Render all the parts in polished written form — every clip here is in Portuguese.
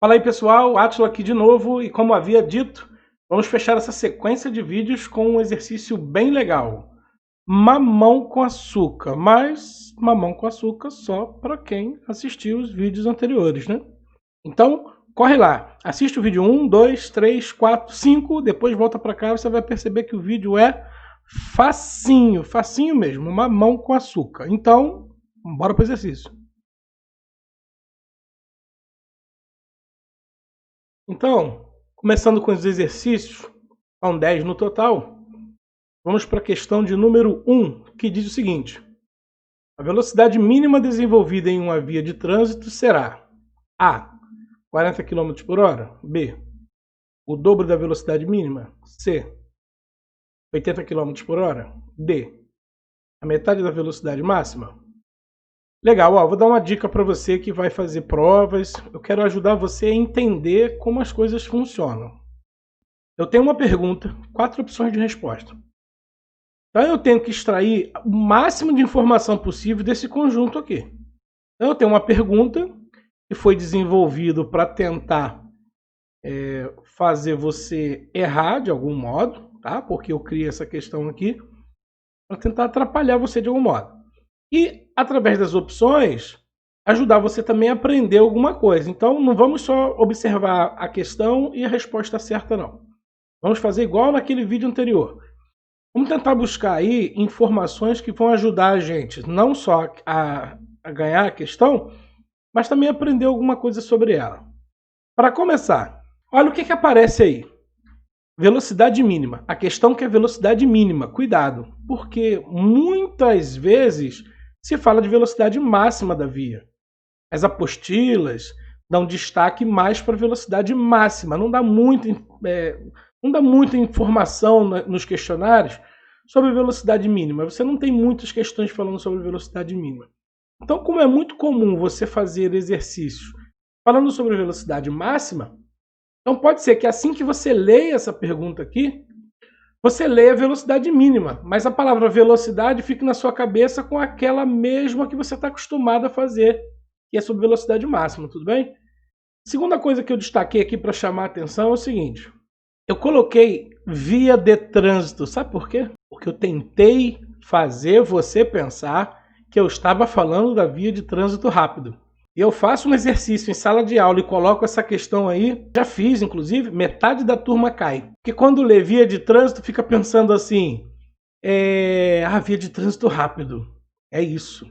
Fala aí pessoal, Átila aqui de novo e como havia dito, vamos fechar essa sequência de vídeos com um exercício bem legal. Mamão com açúcar, mas mamão com açúcar só para quem assistiu os vídeos anteriores, né? Então, corre lá, assiste o vídeo 1, 2, 3, 4, 5, depois volta para cá e você vai perceber que o vídeo é facinho, facinho mesmo, mamão com açúcar. Então, bora para o exercício. Então, começando com os exercícios, são 10 no total, vamos para a questão de número 1, que diz o seguinte: a velocidade mínima desenvolvida em uma via de trânsito será A, 40 km por hora, B, o dobro da velocidade mínima, C, 80 km por hora, D, a metade da velocidade máxima. Legal, ó, vou dar uma dica para você que vai fazer provas. Eu quero ajudar você a entender como as coisas funcionam. Eu tenho uma pergunta, 4 opções de resposta. Então eu tenho que extrair o máximo de informação possível desse conjunto aqui. Então eu tenho uma pergunta que foi desenvolvido para tentar fazer você errar de algum modo, tá? Porque eu criei essa questão aqui para tentar atrapalhar você de algum modo. E, através das opções, ajudar você também a aprender alguma coisa. Então, não vamos só observar a questão e a resposta certa, não. Vamos fazer igual naquele vídeo anterior. Vamos tentar buscar aí informações que vão ajudar a gente, não só a ganhar a questão, mas também aprender alguma coisa sobre ela. Para começar, olha o que aparece aí. Velocidade mínima. A questão que é velocidade mínima. Cuidado, porque muitas vezes se fala de velocidade máxima da via. As apostilas dão destaque mais para a velocidade máxima. Não dá muita informação nos questionários sobre velocidade mínima. Você não tem muitas questões falando sobre velocidade mínima. Então, como é muito comum você fazer exercícios falando sobre velocidade máxima, então pode ser que assim que você leia essa pergunta aqui, você leia a velocidade mínima, mas a palavra velocidade fica na sua cabeça com aquela mesma que você está acostumado a fazer, que é sobre velocidade máxima, tudo bem? Segunda coisa que eu destaquei aqui para chamar a atenção é o seguinte: eu coloquei via de trânsito, sabe por quê? Porque eu tentei fazer você pensar que eu estava falando da via de trânsito rápido. E eu faço um exercício em sala de aula e coloco essa questão aí, já fiz inclusive, metade da turma cai. Porque quando lê via de trânsito fica pensando assim, via de trânsito rápido, é isso.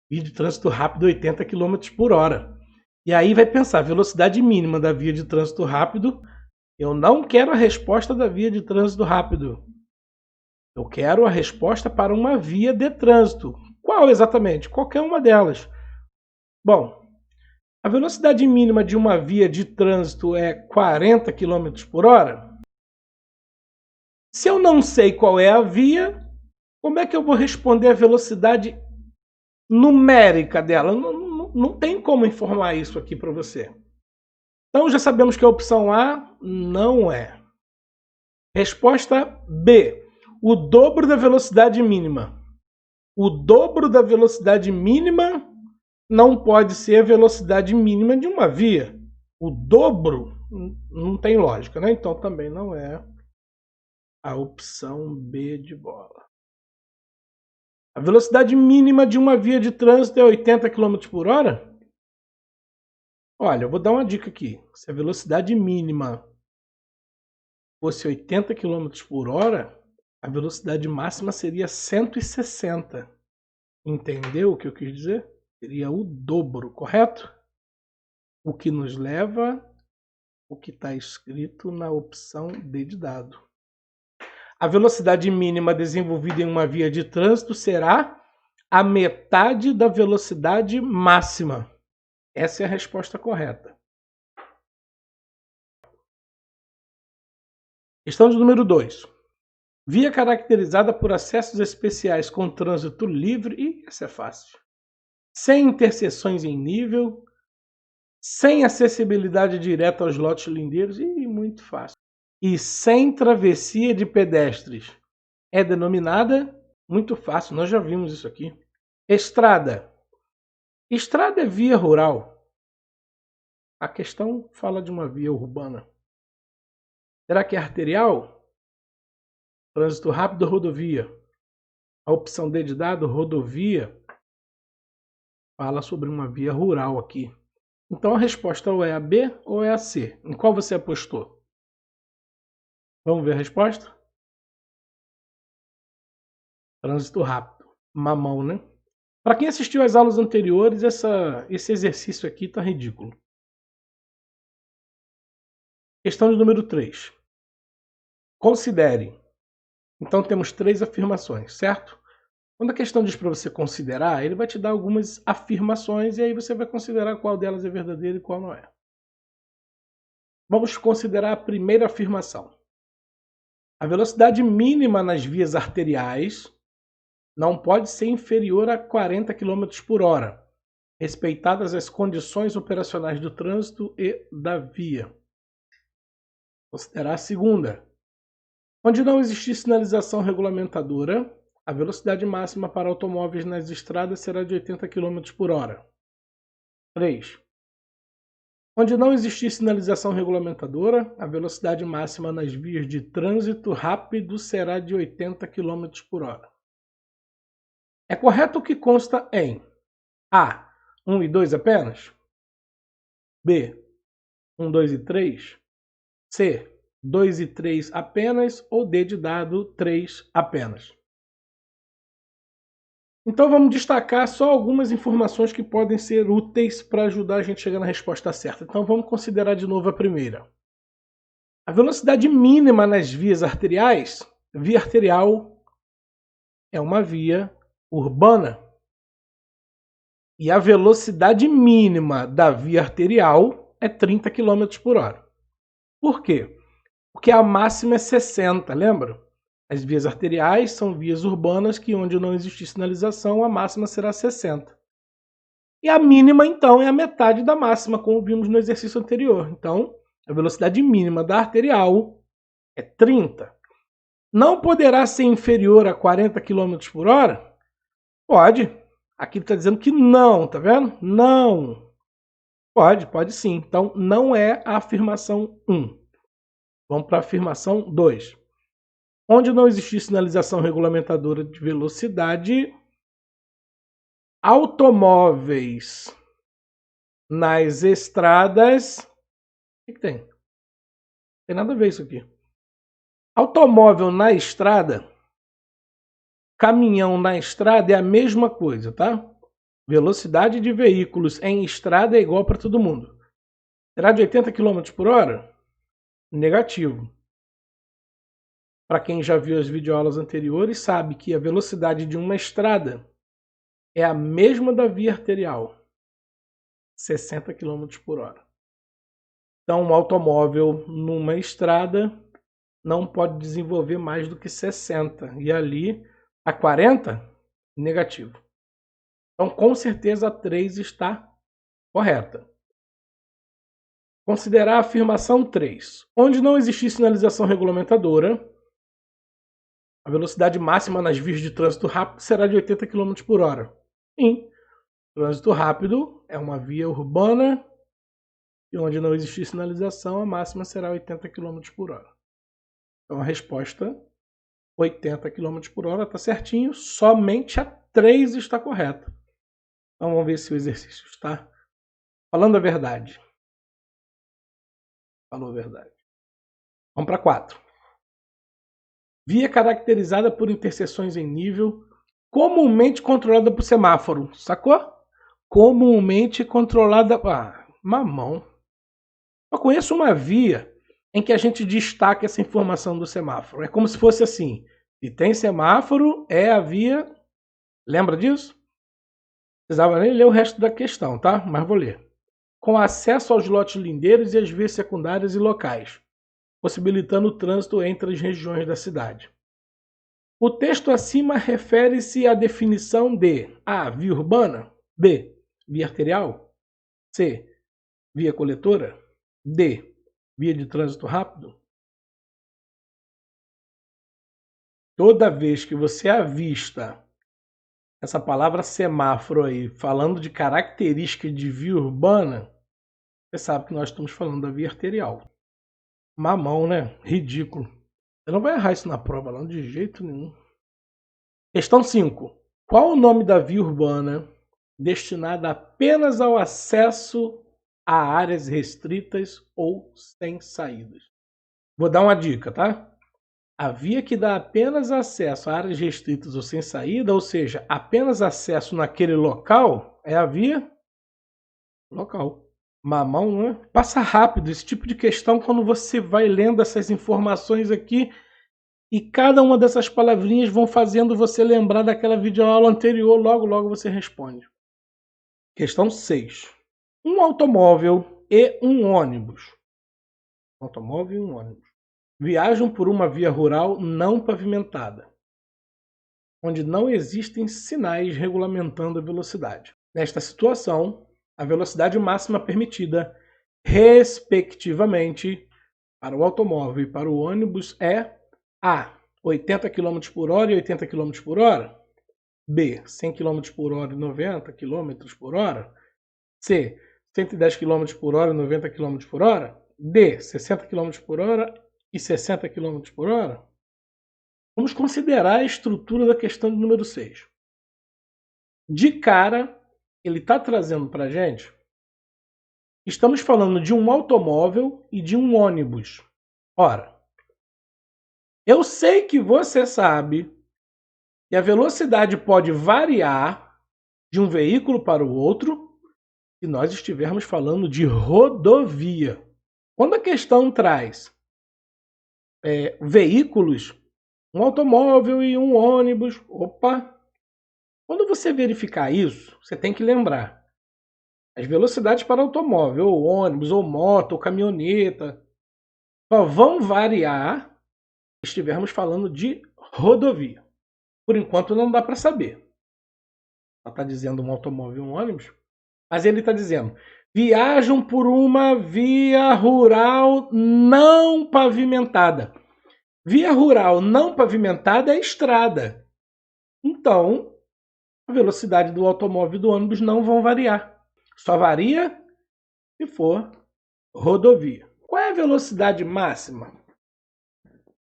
Via de trânsito rápido 80 km por hora. E aí vai pensar, velocidade mínima da via de trânsito rápido, eu não quero a resposta da via de trânsito rápido. Eu quero a resposta para uma via de trânsito. Qual exatamente? Qualquer uma delas. Bom, a velocidade mínima de uma via de trânsito é 40 km por hora? Se eu não sei qual é a via, como é que eu vou responder a velocidade numérica dela? Não tem como informar isso aqui para você. Então já sabemos que a opção A não é. Resposta B. O dobro da velocidade mínima. O dobro da velocidade mínima não pode ser a velocidade mínima de uma via. O dobro não tem lógica, né? Então também não é a opção B de bola. A velocidade mínima de uma via de trânsito é 80 km por hora? Olha, eu vou dar uma dica aqui. Se a velocidade mínima fosse 80 km por hora, a velocidade máxima seria 160. Entendeu o que eu quis dizer? Seria o dobro, correto? O que nos leva o que está escrito na opção D de dado. A velocidade mínima desenvolvida em uma via de trânsito será a metade da velocidade máxima. Essa é a resposta correta. Questão de número 2. Via caracterizada por acessos especiais com trânsito livre, e essa é fácil, sem interseções em nível, sem acessibilidade direta aos lotes lindeiros, e muito fácil, e sem travessia de pedestres, é denominada, muito fácil, nós já vimos isso aqui, estrada. Estrada é via rural. A questão fala de uma via urbana. Será que é arterial? Trânsito rápido ou rodovia? A opção D de dado, rodovia, fala sobre uma via rural aqui. Então a resposta ou é a B ou é a C. Em qual você apostou? Vamos ver a resposta? Trânsito rápido. Mamão, né? Para quem assistiu às aulas anteriores, esse exercício aqui está ridículo. Questão de número 3. Considere. Então temos 3 afirmações, certo? Quando a questão diz para você considerar, ele vai te dar algumas afirmações e aí você vai considerar qual delas é verdadeira e qual não é. Vamos considerar a primeira afirmação. A velocidade mínima nas vias arteriais não pode ser inferior a 40 km por hora, respeitadas as condições operacionais do trânsito e da via. Considerar a segunda. Onde não existir sinalização regulamentadora, a velocidade máxima para automóveis nas estradas será de 80 km por hora. 3. Onde não existir sinalização regulamentadora, a velocidade máxima nas vias de trânsito rápido será de 80 km por hora. É correto o que consta em A. 1 e 2 apenas? B. 1, 2 e 3? C. 2 e 3 apenas? Ou D de dado 3 apenas? Então vamos destacar só algumas informações que podem ser úteis para ajudar a gente a chegar na resposta certa. Então vamos considerar de novo a primeira. A velocidade mínima nas vias arteriais, via arterial é uma via urbana. E a velocidade mínima da via arterial é 30 km por hora. Por quê? Porque a máxima é 60, lembra? As vias arteriais são vias urbanas que onde não existir sinalização, a máxima será 60. E a mínima, então, é a metade da máxima, como vimos no exercício anterior. Então, a velocidade mínima da arterial é 30. Não poderá ser inferior a 40 km por hora? Pode. Aqui está dizendo que não, tá vendo? Não. Pode sim. Então, não é a afirmação 1. Vamos para a afirmação 2. Onde não existir sinalização regulamentadora de velocidade, automóveis nas estradas... O que tem? Não tem nada a ver isso aqui. Automóvel na estrada, caminhão na estrada é a mesma coisa, tá? Velocidade de veículos em estrada é igual para todo mundo. Será de 80 km por hora? Negativo. Para quem já viu as videoaulas anteriores, sabe que a velocidade de uma estrada é a mesma da via arterial, 60 km por hora. Então, um automóvel numa estrada não pode desenvolver mais do que 60. E ali, a 40, negativo. Então, com certeza, a 3 está correta. Considerar a afirmação 3. Onde não existir sinalização regulamentadora, a velocidade máxima nas vias de trânsito rápido será de 80 km por hora. Sim, trânsito rápido é uma via urbana e onde não existir sinalização, a máxima será 80 km por hora. Então a resposta, 80 km por hora, está certinho, somente a 3 está correta. Então vamos ver se o exercício está falando a verdade. Falou a verdade. Vamos para 4. Via caracterizada por interseções em nível, comumente controlada por semáforo. Sacou? Comumente controlada... Ah, mamão. Eu conheço uma via em que a gente destaca essa informação do semáforo. É como se fosse assim. Se tem semáforo, é a via... Lembra disso? Precisava nem ler o resto da questão, tá? Mas vou ler. Com acesso aos lotes lindeiros e às vias secundárias e locais, possibilitando o trânsito entre as regiões da cidade. O texto acima refere-se à definição de A. Via urbana, B. Via arterial, C. Via coletora, D. Via de trânsito rápido. Toda vez que você avista essa palavra semáforo aí falando de característica de via urbana, Você sabe que nós estamos falando da via arterial. Mamão, né? Ridículo. Você não vai errar isso na prova, não, de jeito nenhum. Questão 5. Qual o nome da via urbana destinada apenas ao acesso a áreas restritas ou sem saídas? Vou dar uma dica, tá? A via que dá apenas acesso a áreas restritas ou sem saída, ou seja, apenas acesso naquele local, é a via local. Mamão, né? Passa rápido esse tipo de questão quando você vai lendo essas informações aqui e cada uma dessas palavrinhas vão fazendo você lembrar daquela videoaula anterior, logo logo você responde. Questão 6. Um automóvel e um ônibus. Um automóvel e um ônibus viajam por uma via rural não pavimentada, onde não existem sinais regulamentando a velocidade. Nesta situação, a velocidade máxima permitida, respectivamente, para o automóvel e para o ônibus é A. 80 km por hora e 80 km por hora. B. 100 km por hora e 90 km por hora. C. 110 km por hora e 90 km por hora. D. 60 km por hora e 60 km por hora. Vamos considerar a estrutura da questão de número 6. De cara, ele está trazendo para a gente, estamos falando de um automóvel e de um ônibus. Ora, eu sei que você sabe que a velocidade pode variar de um veículo para o outro se nós estivermos falando de rodovia. Quando a questão traz veículos, um automóvel e um ônibus, opa! Quando você verificar isso, você tem que lembrar. As velocidades para automóvel, ou ônibus, ou moto, ou caminhoneta, só vão variar se estivermos falando de rodovia. Por enquanto não dá para saber. Ela está dizendo um automóvel e um ônibus, mas ele está dizendo viajam por uma via rural não pavimentada. Via rural não pavimentada é estrada. Então, a velocidade do automóvel e do ônibus não vão variar. Só varia se for rodovia. Qual é a velocidade máxima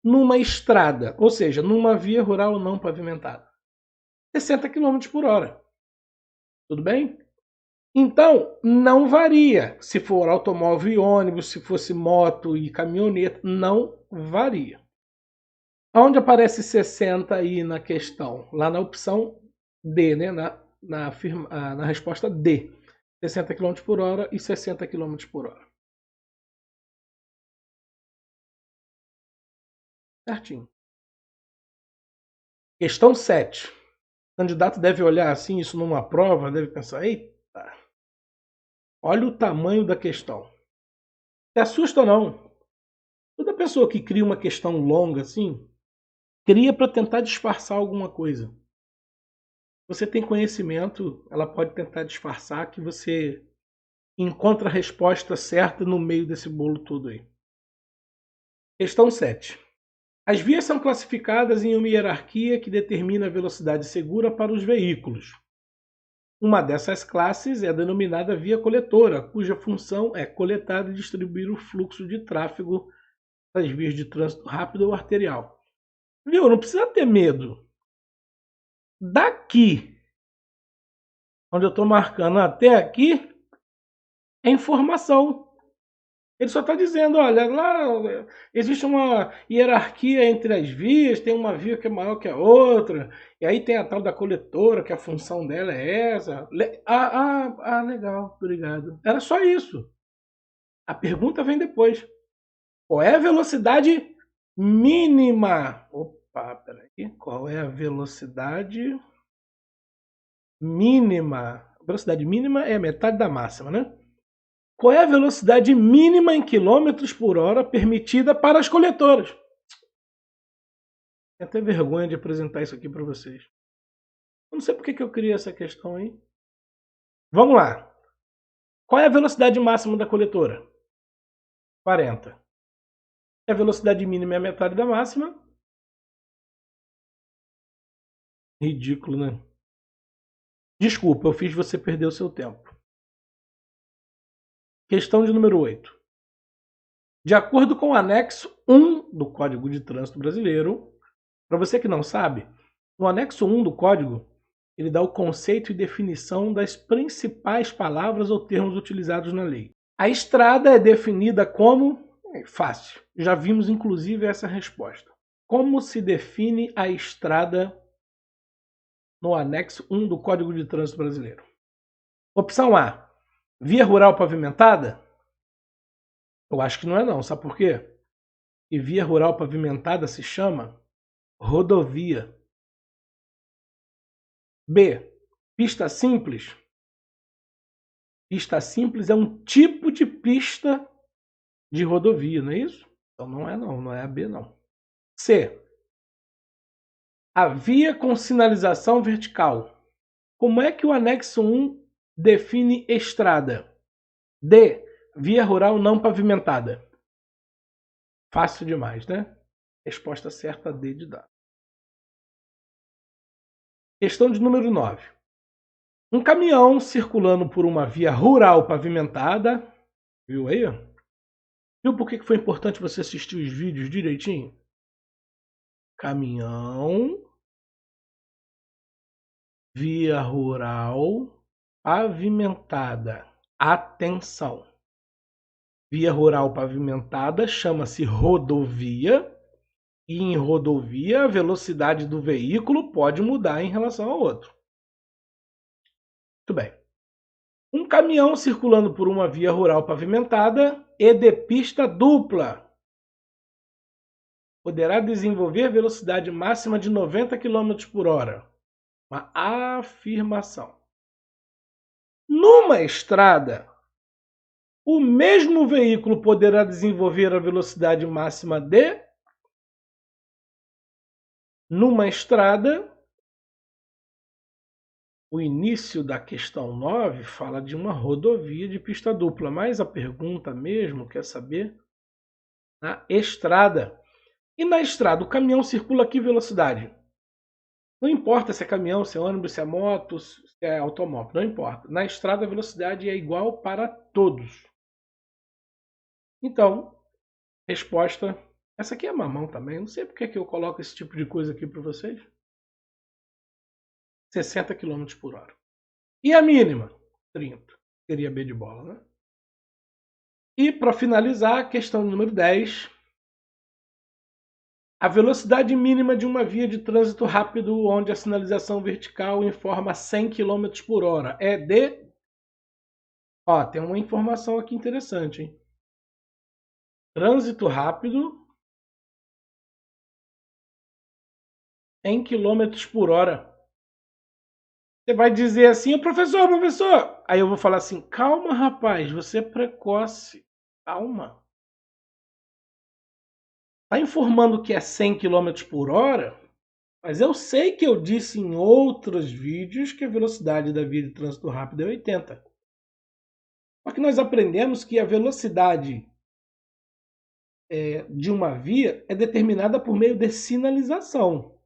numa estrada, ou seja, numa via rural não pavimentada? 60 km por hora. Tudo bem? Então, não varia. Se for automóvel e ônibus, se fosse moto e caminhoneta, não varia. Onde aparece 60 aí na questão? Lá na opção D, né? Na resposta D. 60 km por hora e 60 km por hora. Certinho. Questão 7. O candidato deve olhar assim isso numa prova, deve pensar, eita, olha o tamanho da questão. Se assusta ou não? Toda pessoa que cria uma questão longa assim, cria para tentar disfarçar alguma coisa. Você tem conhecimento, ela pode tentar disfarçar que você encontra a resposta certa no meio desse bolo todo aí. Questão 7. As vias são classificadas em uma hierarquia que determina a velocidade segura para os veículos. Uma dessas classes é denominada via coletora, cuja função é coletar e distribuir o fluxo de tráfego das vias de trânsito rápido ou arterial. Viu? Não precisa ter medo. Daqui, onde eu estou marcando até aqui, é informação. Ele só está dizendo, olha, lá existe uma hierarquia entre as vias, tem uma via que é maior que a outra, e aí tem a tal da coletora, que a função dela é essa. Legal, obrigado. Era só isso. A pergunta vem depois. Qual é a velocidade mínima? Opa, peraí. Qual é a velocidade mínima? A velocidade mínima é a metade da máxima, né? Qual é a velocidade mínima em quilômetros por hora permitida para as coletoras? Tenho até vergonha de apresentar isso aqui para vocês. Eu não sei por que eu criei essa questão aí. Vamos lá. Qual é a velocidade máxima da coletora? 40. A velocidade mínima é a metade da máxima. Ridículo, né? Desculpa, eu fiz você perder o seu tempo. Questão de número 8. De acordo com o anexo 1 do Código de Trânsito Brasileiro, para você que não sabe, no anexo 1 do Código, ele dá o conceito e definição das principais palavras ou termos utilizados na lei. A estrada é definida como... Fácil, já vimos inclusive essa resposta. Como se define a estrada no anexo 1 do Código de Trânsito Brasileiro? Opção A, via rural pavimentada? Eu acho que não é não, sabe por quê? E via rural pavimentada se chama rodovia. B, pista simples? Pista simples é um tipo de pista de rodovia, não é isso? Então não é a B não. C, a via com sinalização vertical. Como é que o anexo 1 define estrada? D, via rural não pavimentada. Fácil demais, né? Resposta certa, D de dado. Questão de número 9. Um caminhão circulando por uma via rural pavimentada. Viu aí? Viu por que foi importante você assistir os vídeos direitinho? Caminhão, via rural pavimentada. Atenção! Via rural pavimentada chama-se rodovia. E em rodovia, a velocidade do veículo pode mudar em relação ao outro. Muito bem. Um caminhão circulando por uma via rural pavimentada e de pista dupla poderá desenvolver velocidade máxima de 90 km por hora. Uma afirmação. Numa estrada, o mesmo veículo poderá desenvolver a velocidade máxima de... Numa estrada, o início da questão 9 fala de uma rodovia de pista dupla, mas a pergunta mesmo quer saber na estrada. E na estrada, o caminhão circula a que velocidade? Não importa se é caminhão, se é ônibus, se é moto, se é automóvel, não importa. Na estrada, a velocidade é igual para todos. Então, resposta... Essa aqui é mamão também, não sei porque que eu coloco esse tipo de coisa aqui para vocês. 60 km por hora. E a mínima? 30. Seria B de bola, né? E para finalizar, questão número 10. A velocidade mínima de uma via de trânsito rápido onde a sinalização vertical informa 100 km por hora é de... Ó, tem uma informação aqui interessante, hein? Trânsito rápido em quilômetros por hora. Você vai dizer assim, professor, professor. Aí eu vou falar assim, calma rapaz, você é precoce. Calma. Está informando que é 100 km por hora, mas eu sei que eu disse em outros vídeos que a velocidade da via de trânsito rápido é 80. Só que nós aprendemos que a velocidade de uma via é determinada por meio de sinalização.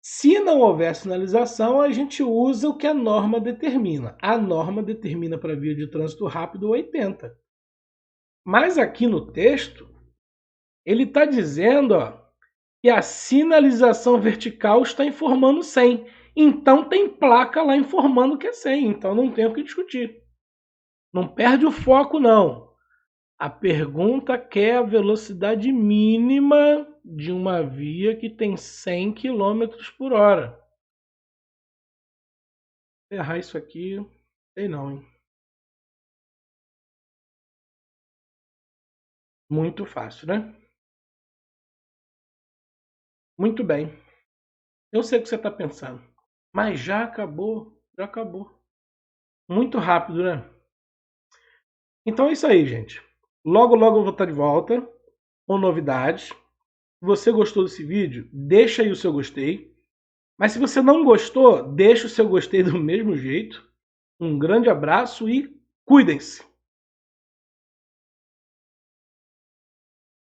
Se não houver sinalização, a gente usa o que a norma determina. A norma determina para a via de trânsito rápido 80. Mas aqui no texto, ele está dizendo que a sinalização vertical está informando 100. Então tem placa lá informando que é 100. Então não tem o que discutir. Não perde o foco, não. A pergunta quer a velocidade mínima de uma via que tem 100 km por hora. Vou errar isso aqui, sei não, hein? Muito fácil, né? Muito bem. Eu sei o que você está pensando. Mas já acabou. Já acabou. Muito rápido, né? Então é isso aí, gente. Logo, logo eu vou estar de volta com novidades. Se você gostou desse vídeo, deixa aí o seu gostei. Mas se você não gostou, deixa o seu gostei do mesmo jeito. Um grande abraço e cuidem-se!